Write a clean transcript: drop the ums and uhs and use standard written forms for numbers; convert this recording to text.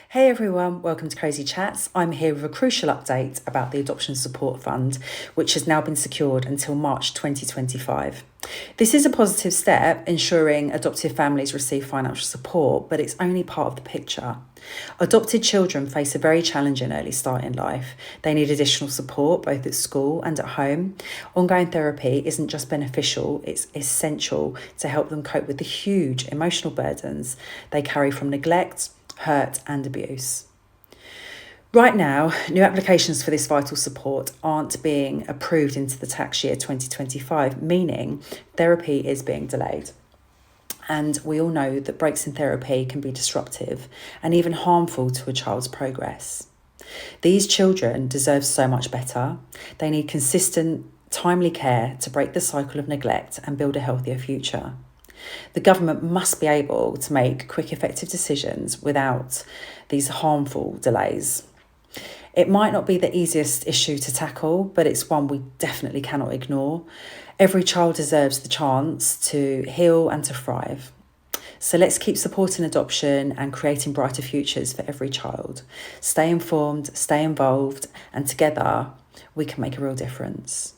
Hey everyone, welcome to Crazy Chats. I'm here with a crucial update about the Adoption Support Fund, which has now been secured until March 2025. This is a positive step, ensuring adoptive families receive financial support, but it's only part of the picture. Adopted children face a very challenging early start in life. They need additional support both at school and at home. Ongoing therapy isn't just beneficial, it's essential to help them cope with the huge emotional burdens they carry from neglect, hurt and abuse. Right now, new applications for this vital support aren't being approved into the tax year 2025, meaning therapy is being delayed. And we all know that breaks in therapy can be disruptive and even harmful to a child's progress. These children deserve so much better. They need consistent, timely care to break the cycle of neglect and build a healthier future. The government must be able to make quick, effective decisions without these harmful delays. It might not be the easiest issue to tackle, but it's one we definitely cannot ignore. Every child deserves the chance to heal and to thrive. So let's keep supporting adoption and creating brighter futures for every child. Stay informed, stay involved, and together we can make a real difference.